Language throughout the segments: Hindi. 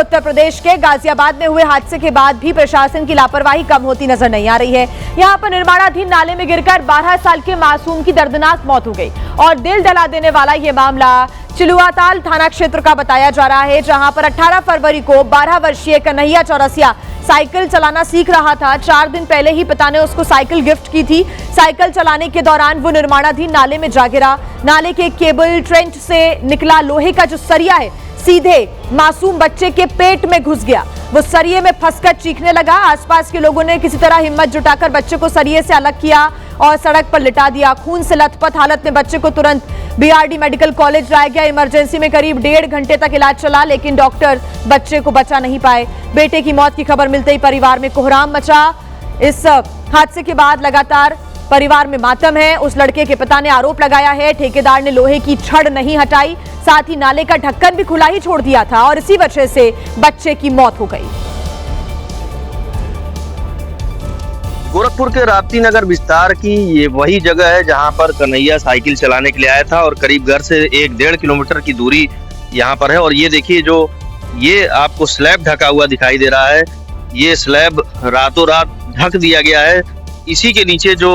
उत्तर प्रदेश के गाजियाबाद में हुए हादसे के बाद भी प्रशासन की लापरवाही कम होती नजर नहीं आ रही है। यहां पर निर्माणाधीन नाले में गिरकर 12 साल के मासूम की दर्दनाक मौत हो गई और दिल दहला देने वाला यह मामला चिलुआताल थाना क्षेत्र का बताया जा रहा है, जहां पर 18 फरवरी को 12 वर्षीय कन्हैया चौरसिया साइकिल चलाना सीख रहा था। 4 दिन पहले ही पिता ने उसको साइकिल गिफ्ट की थी। साइकिल चलाने के दौरान वो निर्माणाधीन नाले में जा गिरा। नाले के केबल ट्रेंच से निकला लोहे का जो सरिया है सीधे मासूम बच्चे के पेट में घुस गया। वो सरिये में फंसकर चीखने लगा। आसपास के लोगों ने किसी तरह हिम्मत जुटाकर बच्चे को सरिये से अलग किया और सड़क पर लिटा दिया। खून से लथपथ हालत में बच्चे को तुरंत बीआरडी मेडिकल कॉलेज लाया गया। इमरजेंसी में करीब 1.5 घंटे तक इलाज चला, लेकिन डॉक्टर बच्चे को बचा नहीं पाए। बेटे की मौत की खबर मिलते ही परिवार में कोहराम मचा। इस हादसे के बाद लगातार परिवार में मातम है। उस लड़के के पिता ने आरोप लगाया है ठेकेदार ने लोहे की छड़ नहीं हटाई, साथ ही नाले का ढक्कन भी खुला ही छोड़ दिया था और इसी वजह से बच्चे की मौत हो गई। गोरखपुर के राप्ती नगर विस्तार की ये वही जगह है जहां पर कन्हैया साइकिल चलाने के लिए आया था और करीब घर से 1-1.5 किलोमीटर की दूरी यहां पर है। और ये देखिए, जो ये आपको स्लैब ढका हुआ दिखाई दे रहा है, ये स्लैब रातों रात ढक दिया गया है। इसी के नीचे जो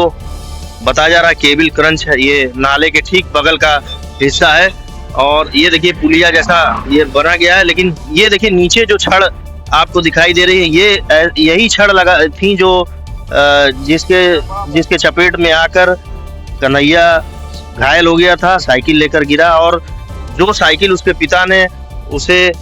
बताया जा रहा है केबल क्रंच है, ये नाले के ठीक बगल का हिस्सा है। और ये देखिए पुलिया जैसा ये बना गया है, लेकिन ये देखिए नीचे जो छड़ आपको दिखाई दे रही है, ये यही छड़ लगा थी जो जिसके चपेट में आकर कन्हैया घायल हो गया था, साइकिल लेकर गिरा। और जो साइकिल उसके पिता ने उसे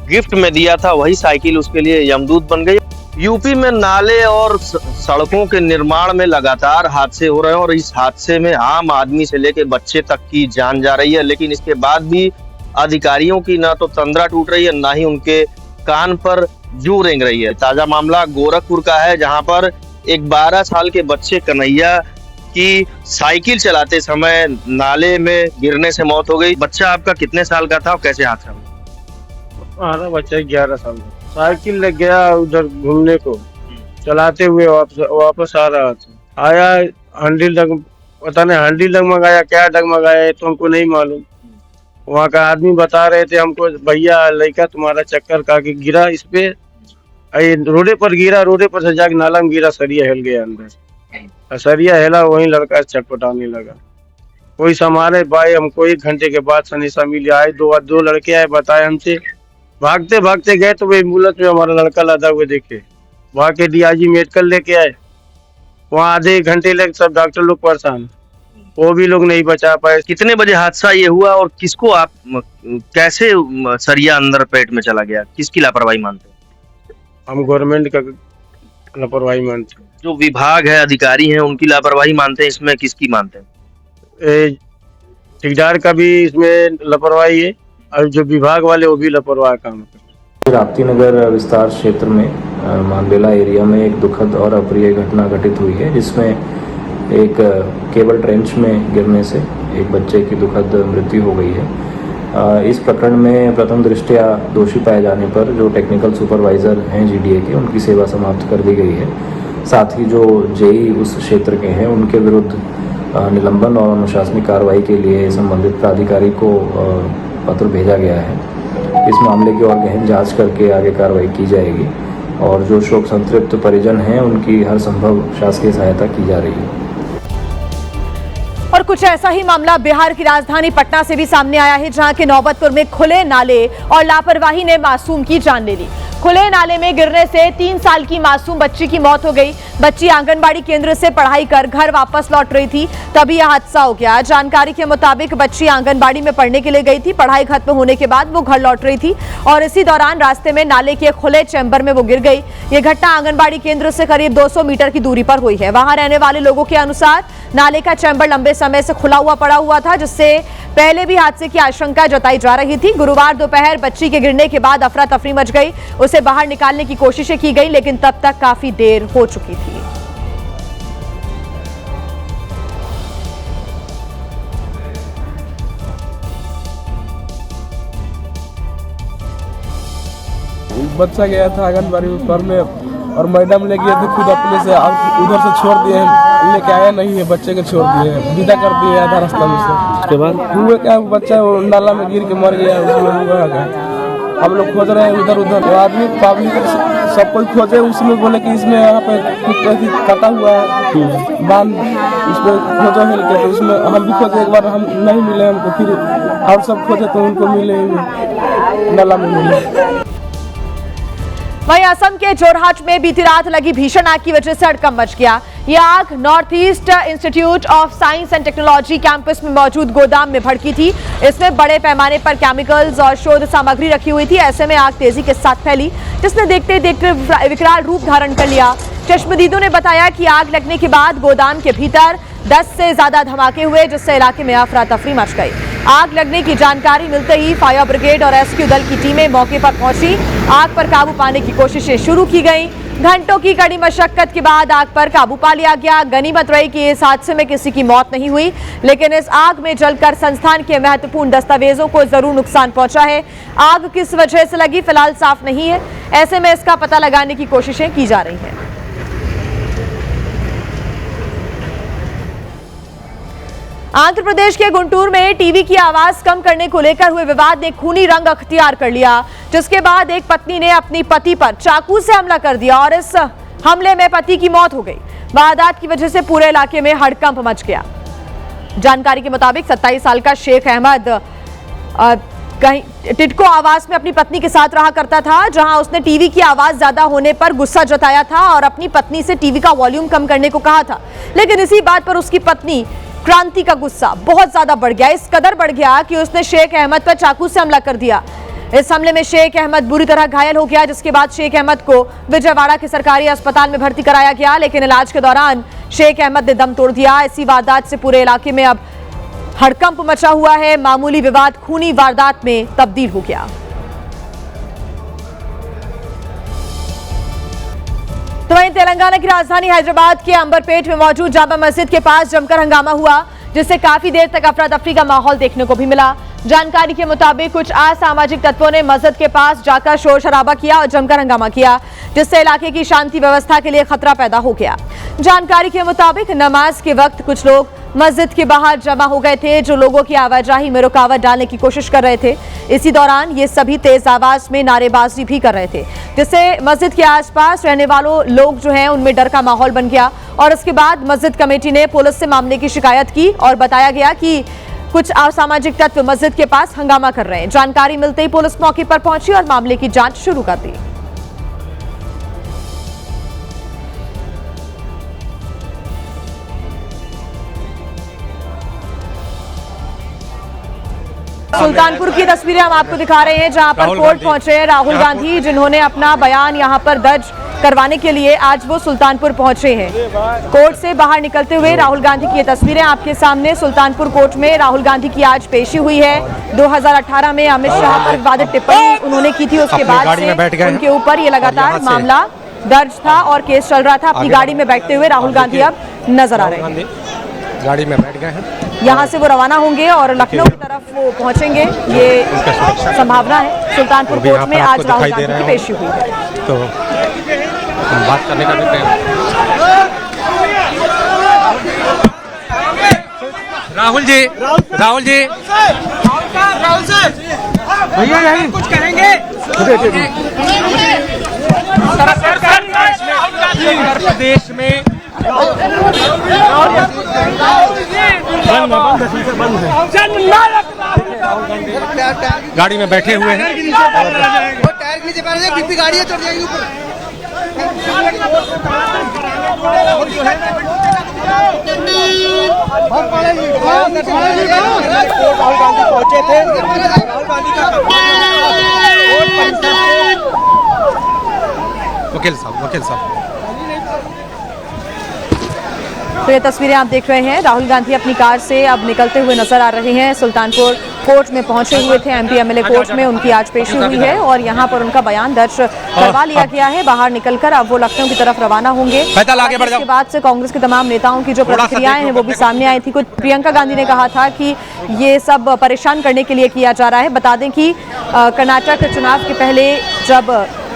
गिफ्ट में दिया था, वही साइकिल उसके लिए यमदूत बन गई। यूपी में नाले और सड़कों के निर्माण में लगातार हादसे हो रहे हैं और इस हादसे में आम आदमी से लेकर बच्चे तक की जान जा रही है, लेकिन इसके बाद भी अधिकारियों की ना तो तंद्रा टूट रही है, ना ही उनके कान पर जू रेंग रही है। ताजा मामला गोरखपुर का है, जहां पर एक 12 साल के बच्चे कन्हैया की साइकिल चलाते समय नाले में गिरने से मौत हो गई। बच्चा आपका कितने साल का था और कैसे हादसा हुआ? हमारा बच्चा 11 साल का, साइकिल लग गया उधर घूमने को, चलाते हुए वापस आ रहा था। आया हैंडल पता नहीं हैंडल डगमगाया, क्या डगमगाया है तो हमको नहीं मालूम। वहाँ का आदमी बता रहे थे हमको, भैया लड़का तुम्हारा चक्कर खा के गिरा इस पे, रोडे पर गिरा, रोडे पर से जाके नाला में गिरा, सरिया हिल गया अंदर। सरिया हिला, वहीं लड़का चटपटाने लगा। कोई संभाले भाई, हमको 1 घंटे के बाद सनीसा मिली। आए दो लड़के आए, बताए हमसे, भागते भागते गए तो वो एम्बुलेंस में हमारा लड़का लदा हुए देखे, वहाँ के डीआईजी मेडिकल लेके आए। वहाँ आधे 1 घंटे लगे, सब डॉक्टर लोग परेशान, वो भी लोग नहीं बचा पाए। कितने बजे हादसा ये हुआ और किसको आप कैसे सरिया अंदर पेट में चला गया, किसकी लापरवाही मानते हैं? हम गवर्नमेंट का लापरवाही मानते हैं। जो विभाग है, अधिकारी हैं, उनकी लापरवाही मानते हैं, इसमें किसकी मानते हैं? ठेकेदार का भी इसमें लापरवाही है और जो विभाग वाले वो भी लापरवाही काम करते हैं। राप्ती नगर विस्तार क्षेत्र में मानबेला एरिया में एक दुखद और अप्रिय घटना घटित हुई है, जिसमें एक केबल ट्रेंच में गिरने से एक बच्चे की दुखद मृत्यु हो गई है। इस प्रकरण में प्रथम दृष्टया दोषी पाए जाने पर जो टेक्निकल सुपरवाइजर हैं जीडीए के, उनकी सेवा समाप्त कर दी गई है। साथ ही जो जेई उस क्षेत्र के हैं, उनके विरुद्ध निलंबन और अनुशासनिक कार्रवाई के लिए संबंधित प्राधिकारी को पत्र भेजा गया है। इस मामले की और गहन जांच करके आगे कार्रवाई की जाएगी और जो शोक संतृप्त परिजन हैं, उनकी हर संभव शासकीय सहायता की जा रही है। और कुछ ऐसा ही मामला बिहार की राजधानी पटना से भी सामने आया है, जहां के नौबतपुर में खुले नाले और लापरवाही ने मासूम की जान ले ली। खुले नाले में गिरने से 3 साल की मासूम बच्ची की मौत हो गई। बच्ची आंगनबाड़ी केंद्र से पढ़ाई कर घर वापस लौट रही थी, तभी यह हादसा हो गया। जानकारी के मुताबिक बच्ची आंगनबाड़ी में पढ़ने के लिए गई थी। पढ़ाई खत्म होने के बाद वो घर लौट रही थी और इसी दौरान रास्ते में नाले के खुले चैम्बर में वो गिर गई। ये घटना आंगनबाड़ी केंद्र से करीब 200 मीटर की दूरी पर हुई है। वहां रहने वाले लोगों के अनुसार नाले का चैम्बर लंबे समय से खुला हुआ पड़ा हुआ था, जिससे पहले भी हादसे की आशंका जताई जा रही थी। गुरुवार दोपहर बच्ची के गिरने के बाद अफरा तफरी मच गई। उसे बाहर निकालने की कोशिशें की गई, लेकिन तब तक काफी देर हो चुकी थी। बच्चा गया था आंगनबाड़ी पढ़ने और मैडम ले गए थे खुद अपने से, अब उधर से छोड़ दिए, लेके आया नहीं है, बच्चे को छोड़ दिए, विदा कर दिए आधा रास्ता में से। उसके बाद हुए क्या, बच्चा नाला में गिर के मर गया, उसमें हुआ हम लोग खोज रहे हैं इधर उधर। वो आदमी पब्लिक सब कोई खोजे, उसमें बोले कि इसमें यहाँ पे कटा हुआ है बांध, उस पर खोजो हिल के। तो उसमें हम भी खोजे, एक बार हम नहीं मिले हमको, फिर और सब खोजे तो उनको मिले, नाला में मिले। वहीं असम के जोरहाट में बीती रात लगी भीषण आग की वजह से हड़कंप मच गया। यह आग north east institute of science and technology campus में मौजूद गोदाम में भड़की थी। इसमें बड़े पैमाने पर केमिकल्स और शोध सामग्री रखी हुई थी। ऐसे में आग तेजी के साथ फैली, जिसने देखते देखते विकराल रूप धारण कर लिया। चश्मदीदों ने बताया कि आग लगने के बाद गोदाम के भीतर 10 से ज्यादा धमाके हुए, जिससे इलाके में अफरा तफरी मच गई। आग लगने की जानकारी मिलते ही फायर ब्रिगेड और रेस्क्यू दल की टीमें मौके पर पहुंची। आग पर काबू पाने की कोशिशें शुरू की गई। घंटों की कड़ी मशक्कत के बाद आग पर काबू पा लिया गया। गनीमत रही कि इस हादसे में किसी की मौत नहीं हुई, लेकिन इस आग में जलकर संस्थान के महत्वपूर्ण दस्तावेजों को जरूर नुकसान पहुंचा है। आग किस वजह से लगी फिलहाल साफ नहीं है। ऐसे में इसका पता लगाने की कोशिशें की जा रही हैं। आंध्र प्रदेश के गुंटूर में टीवी की आवाज कम करने को लेकर हुए विवाद ने खूनी रंग अख्तियार कर लिया, जिसके बाद एक पत्नी ने अपनी पति पर चाकू से हमला कर दिया और इस हमले में पति की मौत हो गई। वारदात की वजह से पूरे इलाके में हड़कंप मच गया। जानकारी के मुताबिक 27 साल का शेख अहमद कहीं टिटको आवास में अपनी पत्नी के साथ रहा करता था, जहां उसने टीवी की आवाज ज्यादा होने पर गुस्सा जताया था और अपनी पत्नी से टीवी का वॉल्यूम कम करने को कहा था। लेकिन इसी बात पर उसकी पत्नी क्रांति का गुस्सा बहुत ज्यादा बढ़ गया। इस कदर बढ़ गया कि उसने शेख अहमद पर चाकू से हमला कर दिया। इस हमले में शेख अहमद बुरी तरह घायल हो गया, जिसके बाद शेख अहमद को विजयवाड़ा के सरकारी अस्पताल में भर्ती कराया गया, लेकिन इलाज के दौरान शेख अहमद ने दम तोड़ दिया। इसी वारदात से पूरे इलाके में अब हड़कंप मचा हुआ है। मामूली विवाद खूनी वारदात में तब्दील हो गया। तो वहीं तेलंगाना की राजधानी हैदराबाद के अंबरपेट में मौजूद जामा मस्जिद के पास जमकर हंगामा हुआ, जिससे काफी देर तक अफरा तफरी का माहौल देखने को भी मिला। जानकारी के मुताबिक कुछ असामाजिक तत्वों ने मस्जिद के पास जाकर शोर शराबा किया और जमकर हंगामा किया, जिससे इलाके की शांति व्यवस्था के लिए खतरा पैदा हो गया। जानकारी के मुताबिक नमाज के वक्त कुछ लोग मस्जिद के बाहर जमा हो गए थे, जो लोगों की आवाजाही में रुकावट डालने की कोशिश कर रहे थे। इसी दौरान ये सभी तेज आवाज में नारेबाजी भी कर रहे थे, जिससे मस्जिद के आसपास रहने वालों लोग जो हैं उनमें डर का माहौल बन गया। और इसके बाद मस्जिद कमेटी ने पुलिस से मामले की शिकायत की और बताया गया कि कुछ असामाजिक तत्व मस्जिद के पास हंगामा कर रहे हैं। जानकारी मिलते ही पुलिस मौके पर पहुंची और मामले की जांच शुरू कर दी। सुल्तानपुर की तस्वीरें हम आपको दिखा रहे हैं, जहां पर कोर्ट पहुंचे हैं राहुल गांधी, जिन्होंने अपना बयान यहां पर दर्ज करवाने के लिए आज वो सुल्तानपुर पहुंचे हैं। कोर्ट से बाहर निकलते हुए राहुल गांधी की ये तस्वीरें आपके सामने। सुल्तानपुर कोर्ट में राहुल गांधी की आज पेशी हुई है। 2018 में अमित शाह पर विवादित टिप्पणी उन्होंने की थी, उसके बाद से उनके ऊपर ये लगातार मामला दर्ज था और केस चल रहा था। अपनी गाड़ी में बैठते हुए राहुल गांधी अब नजर आ रहे हैं। गाड़ी में बैठ गए हैं। यहाँ से वो रवाना होंगे और लखनऊ की तरफ वो पहुंचेंगे, ये संभावना है। सुल्तानपुर कोर्ट में आज राहुल गांधी की पेशी हुई है, तो हम बात करने का भी राहुल जी भैया यही कुछ कहेंगे। उत्तर प्रदेश में गाड़ी में बैठे हुए हैं। टायर नीचे पड़ जाए, बीपी गाड़ी है चढ़ जाएगी ऊपर। राहुल गांधी पहुंचे थे। राहुल गांधी का वकील साहब तो ये तस्वीरें आप देख रहे हैं। राहुल गांधी अपनी कार से अब निकलते हुए नजर आ रहे हैं। सुल्तानपुर कोर्ट में पहुंचे हुए थे, एमपी एमएलए कोर्ट में उनकी आज पेशी हुई है और यहां पर उनका बयान दर्ज करवा लिया गया है। बाहर निकलकर अब वो लखनऊ की तरफ रवाना होंगे। इसके बाद से कांग्रेस के तमाम नेताओं की जो प्रतिक्रियाएं हैं वो भी सामने आई थी। कुछ प्रियंका गांधी ने कहा था कि ये सब परेशान करने के लिए किया जा रहा है। बता दें कि कर्नाटक चुनाव के पहले जब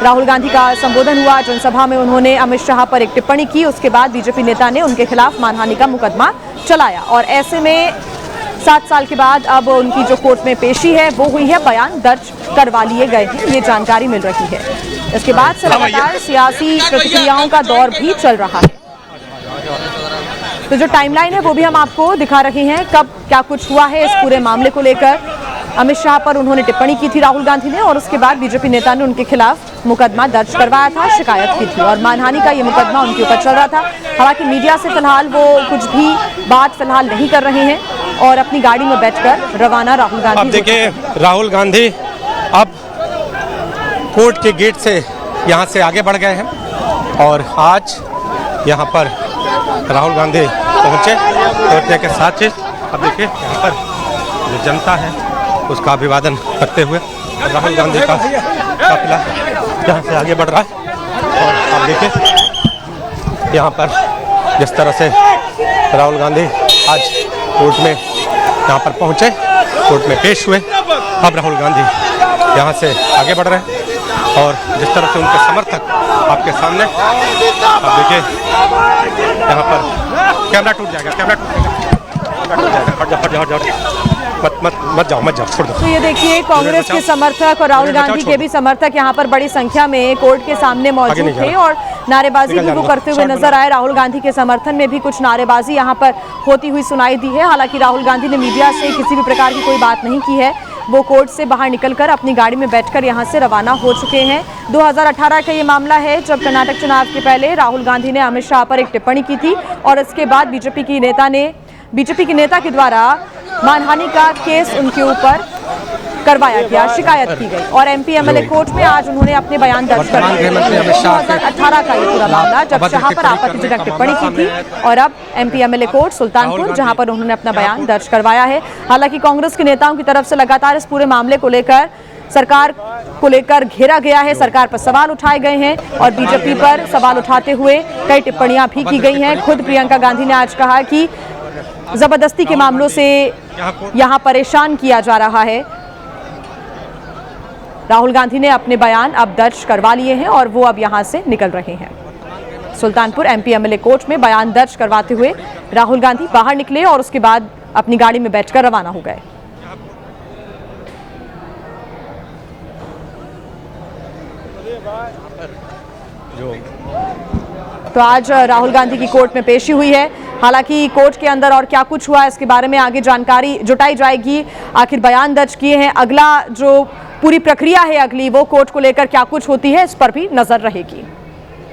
राहुल गांधी का संबोधन हुआ जनसभा में, उन्होंने अमित शाह पर एक टिप्पणी की। उसके बाद बीजेपी नेता ने उनके खिलाफ मानहानि का मुकदमा चलाया और ऐसे में 7 साल के बाद अब उनकी जो कोर्ट में पेशी है वो हुई है, बयान दर्ज करवा लिए गए हैं, ये जानकारी मिल रही है। इसके बाद से लगातार सियासी प्रतिक्रियाओं का दौर भी चल रहा है। तो जो टाइमलाइन है वो भी हम आपको दिखा रहे हैं, कब क्या कुछ हुआ है इस पूरे मामले को लेकर। अमित शाह पर उन्होंने टिप्पणी की थी राहुल गांधी ने, और उसके बाद बीजेपी नेता ने उनके खिलाफ मुकदमा दर्ज करवाया था, शिकायत की थी, और मानहानि का ये मुकदमा उनके ऊपर चल रहा था। हालांकि मीडिया से फिलहाल वो कुछ भी बात फिलहाल नहीं कर रहे हैं और अपनी गाड़ी में बैठकर रवाना राहुल गांधी। अब देखिए, राहुल गांधी अब कोर्ट के गेट से यहाँ से आगे बढ़ गए हैं और आज यहाँ पर राहुल गांधी पहुँचे कोर्ट के साथ। अब देखिए यहाँ पर जो जनता है उसका अभिवादन करते हुए राहुल गांधी का काफिला यहाँ से आगे बढ़ रहा है। और आप देखिए यहाँ पर जिस तरह से राहुल गांधी आज कोर्ट में यहाँ पर पहुँचे, कोर्ट में पेश हुए। अब राहुल गांधी यहाँ से आगे बढ़ रहे हैं और जिस तरह से उनके समर्थक आपके सामने, आप देखिए यहाँ पर कैमरा टूट जाएगा, कैमरा टूट जाएगा, मत जाओ छोड़ दो। तो ये देखिए, कांग्रेस के समर्थक और राहुल गांधी के भी समर्थक यहाँ पर बड़ी संख्या में कोर्ट के सामने मौजूद थे और नारेबाजी भी वो करते हुए नजर आए। राहुल गांधी के समर्थन में भी कुछ नारेबाजी यहाँ पर होती हुई सुनाई दी है। हालांकि राहुल गांधी ने मीडिया से किसी भी प्रकार की कोई बात नहीं की है, वो कोर्ट से बाहर निकलकर अपनी गाड़ी में बैठकर यहाँ से रवाना हो चुके हैं। 2018 का ये मामला है जब कर्नाटक चुनाव के पहले राहुल गांधी ने अमित शाह पर एक टिप्पणी की थी और इसके बाद बीजेपी के नेता के द्वारा मानहानि का केस उनके ऊपर करवाया गया, शिकायत की गई और एमपी एमएलए कोर्ट में आज उन्होंने अपने बयान दर्ज कर दिए। 2018 का ये पूरा मामला जब शाह पर आपत्तिजनक टिप्पणी की थी और अब एमपी एमएलए कोर्ट सुल्तानपुर जहां पर उन्होंने अपना बयान दर्ज करवाया है। हालांकि कांग्रेस के नेताओं की तरफ से लगातार इस पूरे मामले को लेकर सरकार को लेकर घेरा गया है, सरकार पर सवाल उठाए गए हैं और बीजेपी पर सवाल उठाते हुए कई टिप्पणियां भी की गई हैं। खुद प्रियंका गांधी ने आज कहा कि जबरदस्ती के मामलों से यहां परेशान किया जा रहा है। राहुल गांधी ने अपने बयान अब दर्ज करवा लिए हैं और वो अब यहां से निकल रहे हैं। सुल्तानपुर एमपी एमएलए कोर्ट में बयान दर्ज करवाते हुए राहुल गांधी बाहर निकले और उसके बाद अपनी गाड़ी में बैठकर रवाना हो गए। तो आज राहुल गांधी की कोर्ट में पेशी हुई है। हालांकि कोर्ट के अंदर और क्या कुछ हुआ इसके बारे में आगे जानकारी जुटाई जाएगी। आखिर बयान दर्ज किए हैं, अगला जो पूरी प्रक्रिया है अगली वो कोर्ट को लेकर क्या कुछ होती है इस पर भी नजर रहेगी।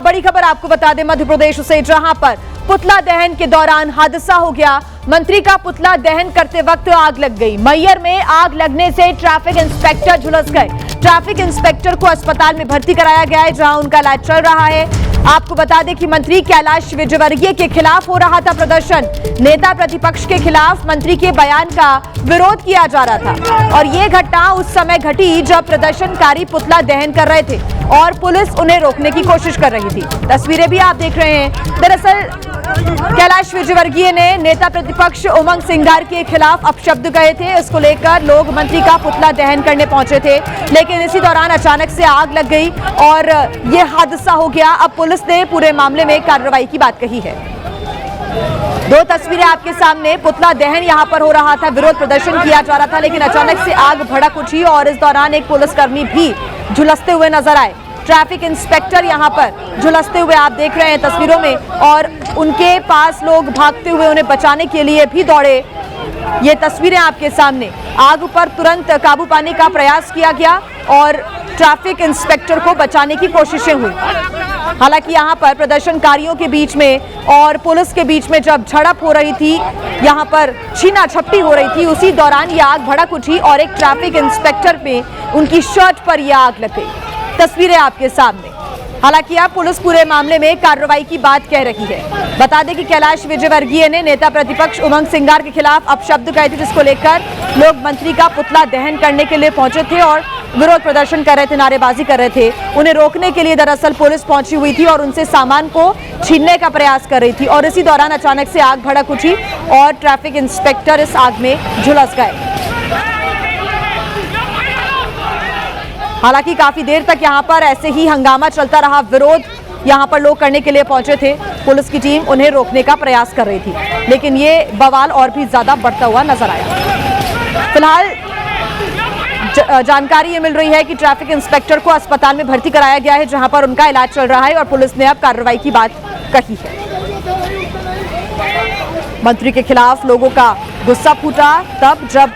बड़ी खबर आपको बता दें मध्य प्रदेश से, जहां पर पुतला दहन के दौरान हादसा हो गया। मंत्री का पुतला दहन करते वक्त आग लग गई। मैयर में आग लगने से ट्रैफिक इंस्पेक्टर झुलस गए। ट्रैफिक इंस्पेक्टर को अस्पताल में भर्ती कराया गया है जहां उनका इलाज चल रहा है। आपको बता दें कि मंत्री कैलाश विजयवर्गीय के खिलाफ हो रहा था प्रदर्शन। नेता प्रतिपक्ष के खिलाफ मंत्री के बयान का विरोध किया जा रहा था और ये घटना उस समय घटी जब प्रदर्शनकारी पुतला दहन कर रहे थे और पुलिस उन्हें रोकने की कोशिश कर रही थी। तस्वीरें भी आप देख रहे हैं। दरअसल कैलाश विजयवर्गीय ने नेता प्रतिपक्ष उमंग सिंगार के खिलाफ अपशब्द कहे थे। इसको लेकर लोग मंत्री का पुतला दहन करने पहुंचे थे, लेकिन इसी दौरान अचानक से आग लग गई और ये हादसा हो गया। अब पुलिस ने पूरे मामले में कार्रवाई की बात कही है। दो तस्वीरें आपके सामने, पुतला दहन यहां पर हो रहा था, विरोध प्रदर्शन किया जा रहा था, लेकिन अचानक से आग भड़क उठी और इस दौरान एक पुलिसकर्मी भी झुलसते हुए नजर आए। ट्रैफिक इंस्पेक्टर यहां पर झुलसते हुए आप देख रहे हैं तस्वीरों में और उनके पास लोग भागते हुए उन्हें बचाने के लिए भी दौड़े। ये तस्वीरें आपके सामने। आग पर तुरंत काबू पाने का प्रयास किया गया और ट्रैफिक इंस्पेक्टर को बचाने की कोशिशें हुई। हालांकि यहां पर प्रदर्शनकारियों के बीच में और पुलिस के बीच में जब झड़प हो रही थी, यहां पर छीना झपटी हो रही थी, उसी दौरान ये आग भड़क उठी और एक ट्रैफिक इंस्पेक्टर पे उनकी शर्ट पर यह आग लग गई। तस्वीरें आपके सामने। हालांकि अब पुलिस पूरे मामले में कार्रवाई की बात कह रही है। बता दें कि कैलाश विजयवर्गीय ने नेता प्रतिपक्ष उमंग सिंगार के खिलाफ अपशब्द कहे थे, जिसको लेकर लोग मंत्री का पुतला दहन करने के लिए पहुंचे थे और विरोध प्रदर्शन कर रहे थे, नारेबाजी कर रहे थे। उन्हें रोकने के लिए दरअसल पुलिस पहुंची हुई थी और उनसे सामान को छीनने का प्रयास कर रही थी और इसी दौरान अचानक से आग भड़क उठी और ट्रैफिक इंस्पेक्टर इस आग में झुलस गए। हालांकि काफी देर तक यहां पर ऐसे ही हंगामा चलता रहा, विरोध यहां पर लोग करने के लिए पहुंचे थे। पुलिस की टीम उन्हें रोकने का प्रयास कर रही थी, लेकिन ये बवाल और भी ज्यादा बढ़ता हुआ नजर आया। फिलहाल जानकारी ये मिल रही है कि ट्रैफिक इंस्पेक्टर को अस्पताल में भर्ती कराया गया है, जहां पर उनका इलाज चल रहा है और पुलिस ने अब कार्रवाई की बात कही है। मंत्री के खिलाफ लोगों का गुस्सा फूटा तब जब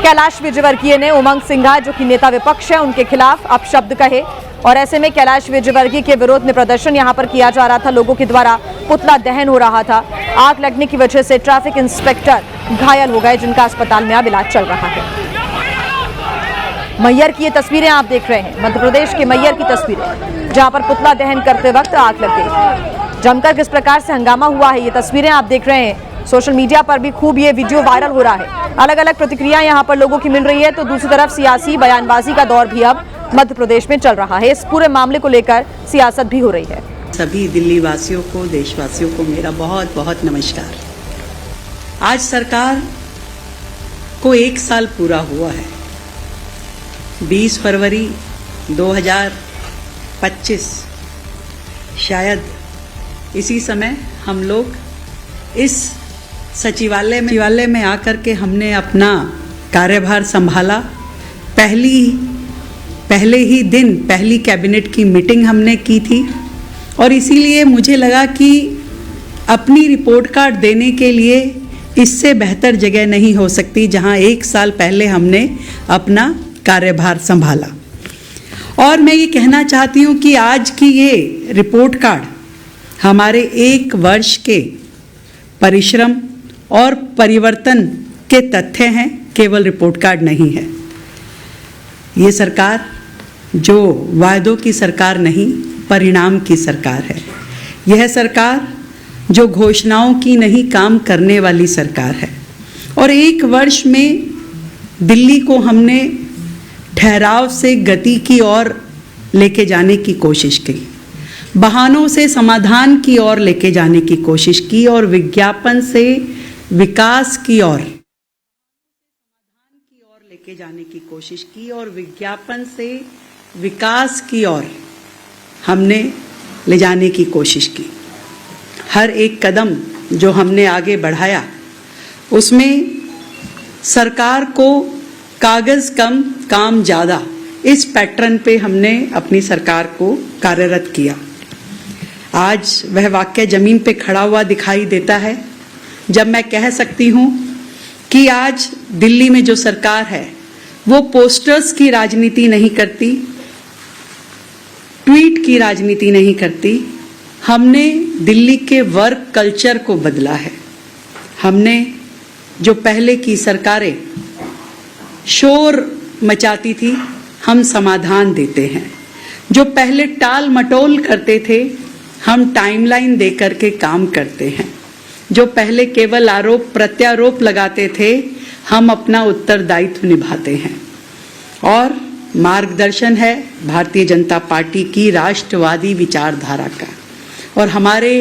कैलाश विजयवर्गीय ने उमंग सिंघा, जो कि नेता विपक्ष है, उनके खिलाफ अपशब्द कहे और ऐसे में कैलाश विजयवर्गीय के विरोध में प्रदर्शन यहां पर किया जा रहा था। लोगों के द्वारा पुतला दहन हो रहा था। आग लगने की वजह से ट्रैफिक इंस्पेक्टर घायल हो गए, जिनका अस्पताल में अब इलाज चल रहा है। मैयर की ये तस्वीरें आप देख रहे हैं, मध्य प्रदेश के मैयर की तस्वीरें, जहां पर पुतला दहन करते वक्त आग लग गई। जमकर किस प्रकार से हंगामा हुआ है, ये तस्वीरें आप देख रहे हैं। सोशल मीडिया पर भी खूब ये वीडियो वायरल हो रहा है। अलग अलग प्रतिक्रिया यहां पर लोगों की मिल रही है, तो दूसरी तरफ सियासी बयानबाजी का दौर भी अब मध्य प्रदेश में चल रहा है। इस पूरे मामले को लेकर सियासत भी हो रही है। सभी दिल्ली वासियों को, देशवासियों को मेरा बहुत बहुत नमस्कार। आज सरकार को 1 साल पूरा हुआ है। 20 फरवरी 2025 शायद इसी समय हम लोग इस सचिवालय में आकर के हमने अपना कार्यभार संभाला। पहले ही दिन पहली कैबिनेट की मीटिंग हमने की थी और इसीलिए मुझे लगा कि अपनी रिपोर्ट कार्ड देने के लिए इससे बेहतर जगह नहीं हो सकती जहां 1 साल पहले हमने अपना कार्यभार संभाला। और मैं ये कहना चाहती हूँ कि आज की ये रिपोर्ट कार्ड हमारे 1 वर्ष के परिश्रम और परिवर्तन के तथ्य हैं, केवल रिपोर्ट कार्ड नहीं है। ये सरकार जो वायदों की सरकार नहीं, परिणाम की सरकार है। यह सरकार जो घोषणाओं की नहीं, काम करने वाली सरकार है। और 1 वर्ष में दिल्ली को हमने ठहराव से गति की ओर लेके जाने की कोशिश की, बहानों से समाधान की ओर लेके जाने की कोशिश की और विज्ञापन से विकास की ओर लेके जाने की कोशिश की और विज्ञापन से विकास की ओर हमने ले जाने की कोशिश की। हर एक कदम जो हमने आगे बढ़ाया उसमें सरकार को कागज कम काम ज़्यादा, इस पैटर्न पे हमने अपनी सरकार को कार्यरत किया। आज वह वाक्य जमीन पे खड़ा हुआ दिखाई देता है जब मैं कह सकती हूँ कि आज दिल्ली में जो सरकार है वो पोस्टर्स की राजनीति नहीं करती, ट्वीट की राजनीति नहीं करती। हमने दिल्ली के वर्क कल्चर को बदला है। हमने जो पहले की सरकारें शोर मचाती थी, हम समाधान देते हैं। जो पहले टाल मटोल करते थे, हम टाइमलाइन देकर के काम करते हैं। जो पहले केवल आरोप प्रत्यारोप लगाते थे, हम अपना उत्तरदायित्व निभाते हैं। और मार्गदर्शन है भारतीय जनता पार्टी की राष्ट्रवादी विचारधारा का और हमारे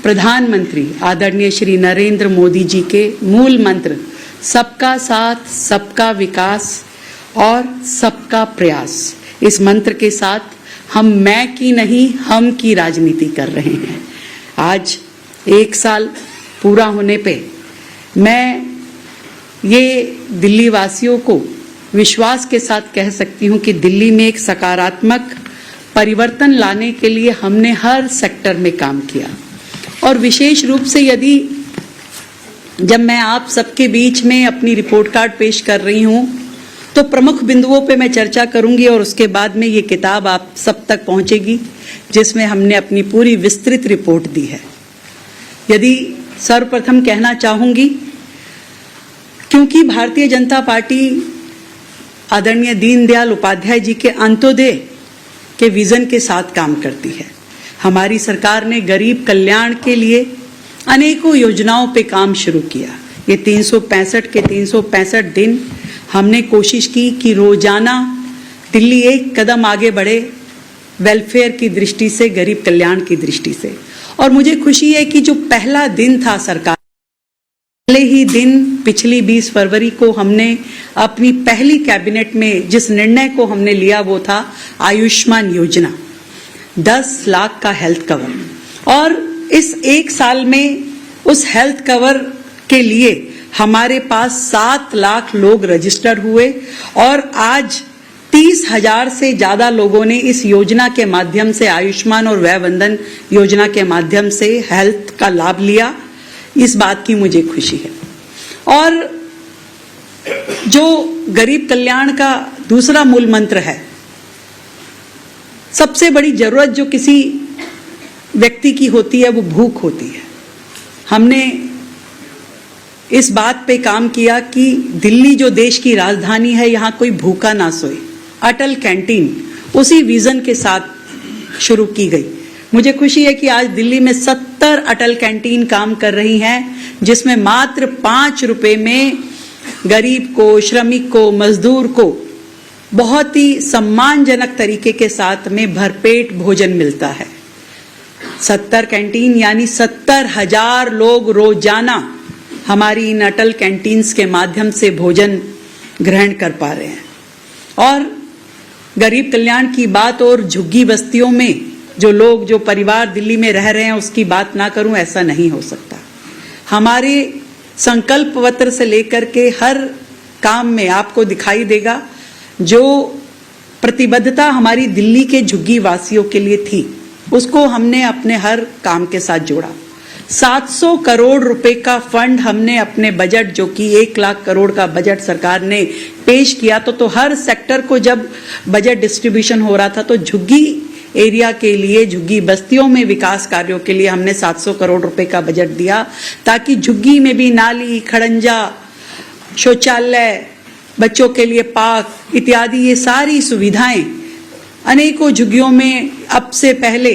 प्रधानमंत्री आदरणीय श्री नरेंद्र मोदी जी के मूल मंत्र सबका साथ, सबका विकास और सबका प्रयास। इस मंत्र के साथ हम मैं की नहीं, हम की राजनीति कर रहे हैं। आज 1 साल पूरा होने पे मैं ये दिल्ली वासियों को विश्वास के साथ कह सकती हूँ कि दिल्ली में एक सकारात्मक परिवर्तन लाने के लिए हमने हर सेक्टर में काम किया। और विशेष रूप से यदि जब मैं आप सबके बीच में अपनी रिपोर्ट कार्ड पेश कर रही हूँ तो प्रमुख बिंदुओं पे मैं चर्चा करूंगी और उसके बाद में ये किताब आप सब तक पहुंचेगी जिसमें हमने अपनी पूरी विस्तृत रिपोर्ट दी है। यदि सर्वप्रथम कहना चाहूंगी, क्योंकि भारतीय जनता पार्टी आदरणीय दीनदयाल उपाध्याय जी के अंत्योदय के विजन के साथ काम करती है। हमारी सरकार ने गरीब कल्याण के लिए अनेकों योजनाओं पे काम शुरू किया। ये 365 के 365 दिन हमने कोशिश की कि रोजाना दिल्ली एक कदम आगे बढ़े वेलफेयर की दृष्टि से, गरीब कल्याण की दृष्टि से। और मुझे खुशी है कि जो पहला दिन था सरकार, पहले ही दिन पिछली 20 फरवरी को हमने अपनी पहली कैबिनेट में जिस निर्णय को हमने लिया वो था आयुष्मान योजना, 10 लाख का हेल्थ कवर, और इस एक साल में उस हेल्थ कवर के लिए हमारे पास 7 लाख लोग रजिस्टर हुए और आज 30,000 से ज्यादा लोगों ने इस योजना के माध्यम से, आयुष्मान और वय वंदन योजना के माध्यम से हेल्थ का लाभ लिया। इस बात की मुझे खुशी है। और जो गरीब कल्याण का दूसरा मूल मंत्र है, सबसे बड़ी जरूरत जो किसी व्यक्ति की होती है वो भूख होती है। हमने इस बात पे काम किया कि दिल्ली जो देश की राजधानी है, यहां कोई भूखा ना सोए। अटल कैंटीन उसी विजन के साथ शुरू की गई। मुझे खुशी है कि आज दिल्ली में 70 अटल कैंटीन काम कर रही हैं, जिसमें मात्र 5 रुपए में गरीब को, श्रमिक को, मजदूर को बहुत ही सम्मानजनक तरीके के साथ में भरपेट भोजन मिलता है। 70 कैंटीन यानी 70,000 लोग रोजाना हमारी इन अटल कैंटीन्स के माध्यम से भोजन ग्रहण कर पा रहे हैं। और गरीब कल्याण की बात और झुग्गी बस्तियों में जो लोग, जो परिवार दिल्ली में रह रहे हैं, उसकी बात ना करूं, ऐसा नहीं हो सकता। हमारे संकल्प पत्र से लेकर के हर काम में आपको दिखाई देगा जो प्रतिबद्धता हमारी दिल्ली के झुग्गी वासियों के लिए थी, उसको हमने अपने हर काम के साथ जोड़ा। 700 करोड़ रुपए का फंड हमने अपने बजट, जो कि 1 लाख करोड़ का बजट सरकार ने पेश किया, तो हर सेक्टर को जब बजट डिस्ट्रीब्यूशन हो रहा था तो झुग्गी एरिया के लिए, झुग्गी बस्तियों में विकास कार्यों के लिए हमने 700 करोड़ रुपए का बजट दिया, ताकि झुग्गी में भी नाली, खड़ंजा, शौचालय, बच्चों के लिए पार्क इत्यादि ये सारी सुविधाएं, अनेकों झुग्गियों में अब से पहले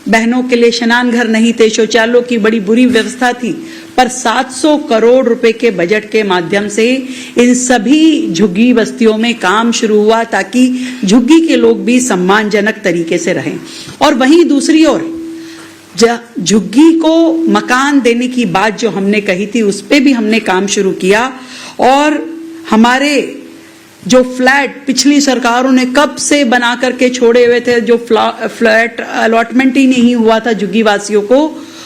बहनों के लिए स्नान घर नहीं थे, शौचालयों की बड़ी बुरी व्यवस्था थी, पर 700 करोड़ रुपए के बजट के माध्यम से इन सभी झुग्गी बस्तियों में काम शुरू हुआ, ताकि झुग्गी के लोग भी सम्मानजनक तरीके से रहें। और वहीं दूसरी ओर झुग्गी को मकान देने की बात जो हमने कही थी, उस पे भी हमने काम शुरू किया। और हमारे जो फ्लैट पिछली सरकारों ने कब से बना करके छोड़े हुए थे, जो फ्लैट अलॉटमेंट ही नहीं हुआ था झुग्गी वासियों को,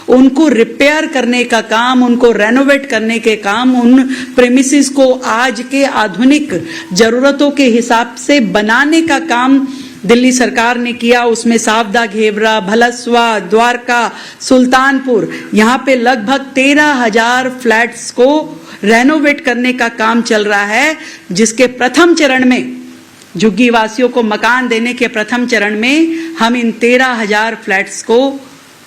उनको रिपेयर करने का काम, उनको रेनोवेट करने के काम, उन प्रेमिसेस को आज के आधुनिक जरूरतों के हिसाब से बनाने का काम दिल्ली सरकार ने किया। उसमें सावदा, घेवरा, भलसवा, द्वारका, सुल्तानपुर, यहाँ पे लगभग 13,000 फ्लैट्स को रेनोवेट करने का काम चल रहा है, जिसके प्रथम चरण में, झुग्गी वासियों को मकान देने के प्रथम चरण में हम इन 13,000 फ्लैट्स को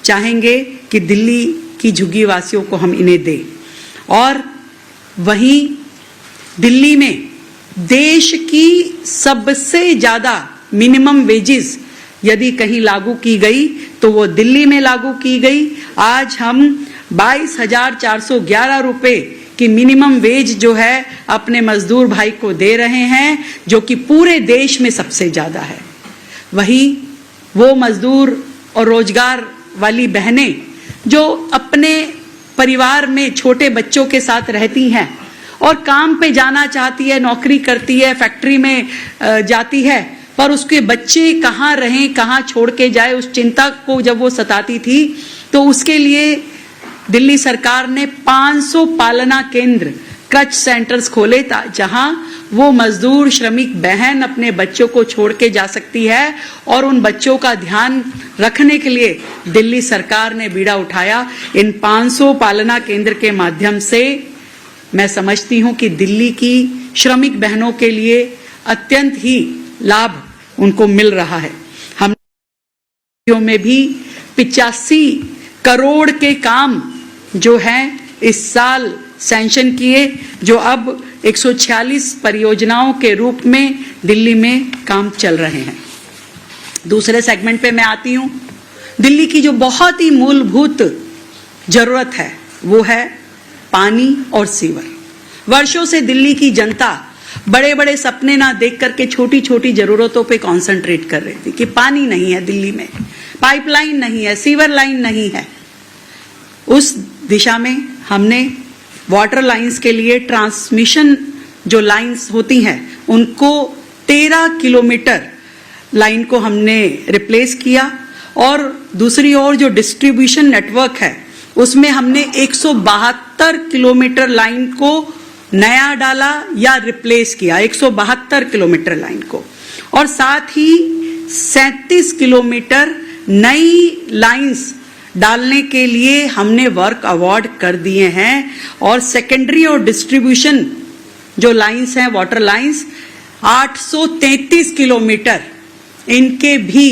चाहेंगे कि दिल्ली की झुग्गी वासियों को हम इन्हें दें। और वहीं दिल्ली में देश की सबसे ज्यादा मिनिमम वेजेस यदि कहीं लागू की गई तो वो दिल्ली में लागू की गई। आज हम 22,411 रुपए की मिनिमम वेज जो है अपने मजदूर भाई को दे रहे हैं, जो कि पूरे देश में सबसे ज्यादा है। वहीं वो मजदूर और रोजगार वाली बहनें जो अपने परिवार में छोटे बच्चों के साथ रहती हैं और काम पे जाना चाहती है, नौकरी करती है, फैक्ट्री में जाती है, पर उसके बच्चे कहाँ रहें, कहाँ छोड़ के जाए, उस चिंता को जब वो सताती थी, तो उसके लिए दिल्ली सरकार ने 500 पालना केंद्र, क्रच सेंटर्स खोले, जहां वो मजदूर श्रमिक बहन अपने बच्चों को छोड़ के जा सकती है। और उन बच्चों का ध्यान रखने के लिए दिल्ली सरकार ने बीड़ा उठाया। इन 500 पालना केंद्र के माध्यम से मैं समझती हूं कि दिल्ली की श्रमिक बहनों के लिए अत्यंत ही लाभ उनको मिल रहा है। हम में भी 85 करोड़ के काम जो हैं इस साल सैंक्शन किए, जो अब 146 परियोजनाओं के रूप में दिल्ली में काम चल रहे हैं। दूसरे सेगमेंट पे मैं आती हूं। दिल्ली की जो बहुत ही मूलभूत जरूरत है वो है पानी और सीवर। वर्षों से दिल्ली की जनता बड़े बड़े सपने ना देख करके छोटी छोटी जरूरतों पे कंसंट्रेट कर रही थी कि पानी नहीं है दिल्ली में, पाइपलाइन नहीं है, सीवर लाइन नहीं है। उस दिशा में हमने वाटर लाइंस के लिए ट्रांसमिशन जो लाइंस होती हैं उनको 13 किलोमीटर लाइन को हमने रिप्लेस किया और दूसरी ओर जो डिस्ट्रीब्यूशन नेटवर्क है उसमें हमने 172 किलोमीटर लाइन को नया डाला या रिप्लेस किया, 172 किलोमीटर लाइन को, और साथ ही 37 किलोमीटर नई लाइंस डालने के लिए हमने वर्क अवार्ड कर दिए हैं। और सेकेंडरी और डिस्ट्रीब्यूशन जो लाइंस हैं, वाटर लाइंस, 833 किलोमीटर, इनके भी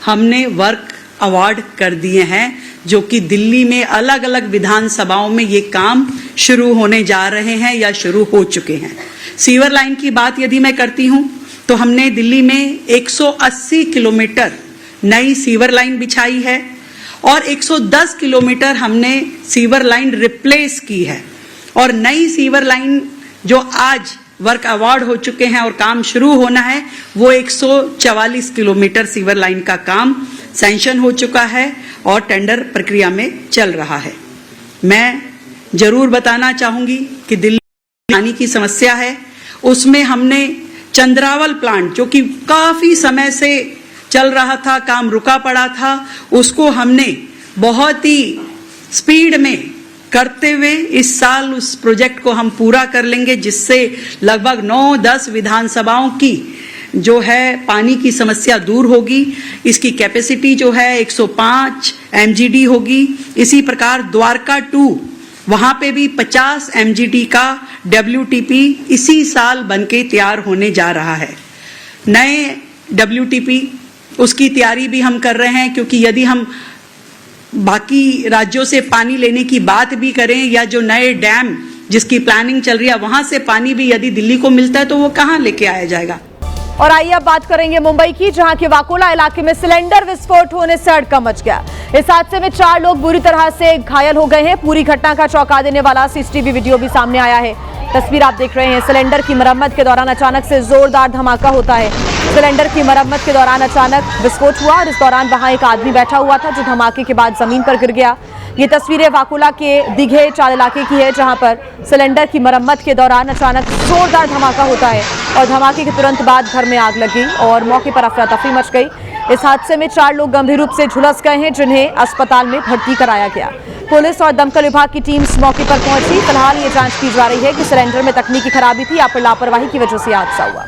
हमने वर्क अवार्ड कर दिए हैं, जो कि दिल्ली में अलग अलग विधानसभाओं में ये काम शुरू होने जा रहे हैं या शुरू हो चुके हैं। सीवर लाइन की बात यदि मैं करती हूं तो हमने दिल्ली में 180 किलोमीटर नई सीवर लाइन बिछाई है और 110 किलोमीटर हमने सीवर लाइन रिप्लेस की है। और नई सीवर लाइन जो आज वर्क अवार्ड हो चुके हैं और काम शुरू होना है, वो 144 किलोमीटर सीवर लाइन का काम सैंक्शन हो चुका है और टेंडर प्रक्रिया में चल रहा है। मैं जरूर बताना चाहूंगी कि दिल्ली में पानी की समस्या है, उसमें हमने चंद्रावल प्लांट जो कि काफी समय से चल रहा था, काम रुका पड़ा था, उसको हमने बहुत ही स्पीड में करते हुए इस साल उस प्रोजेक्ट को हम पूरा कर लेंगे, जिससे लगभग 9-10 विधानसभाओं की जो है पानी की समस्या दूर होगी। इसकी कैपेसिटी जो है 105 MGD होगी। इसी प्रकार द्वारका 2, वहां पे भी 50 MGD का WTP इसी साल बनके तैयार होने जा रहा है। नए WTP उसकी तैयारी भी हम कर रहे हैं, क्योंकि यदि हम बाकी राज्यों से पानी लेने की बात भी करें या जो नए डैम जिसकी प्लानिंग चल रही है वहां से पानी भी यदि दिल्ली को मिलता है तो वो कहां लेके आया जाएगा। और आइए अब बात करेंगे मुंबई की, जहां के वाकोला इलाके में सिलेंडर विस्फोट होने से हड़कंप मच गया। इस हादसे में 4 लोग बुरी तरह से घायल हो गए हैं। पूरी घटना का चौंका देने वाला CCTV वीडियो भी सामने आया है। तस्वीर आप देख रहे हैं। सिलेंडर की मरम्मत के दौरान अचानक से जोरदार धमाका होता है। सिलेंडर की मरम्मत के दौरान अचानक विस्फोट हुआ और इस दौरान वहां एक आदमी बैठा हुआ था जो धमाके के बाद जमीन पर गिर गया। ये तस्वीरें वाकोला के दिघे चाल इलाके की है, जहां पर सिलेंडर की मरम्मत के दौरान अचानक जोरदार धमाका होता है और धमाके के तुरंत बाद घर में आग लगी और मौके पर अफरा तफरी मच गई। इस हादसे में 4 लोग गंभीर रूप से झुलस गए हैं, जिन्हें अस्पताल में भर्ती कराया गया। पुलिस और दमकल विभाग की टीम मौके पर पहुंची। फिलहाल ये जांच की जा रही है कि सिलेंडर में तकनीकी खराबी थी या फिर लापरवाही की वजह से हादसा हुआ।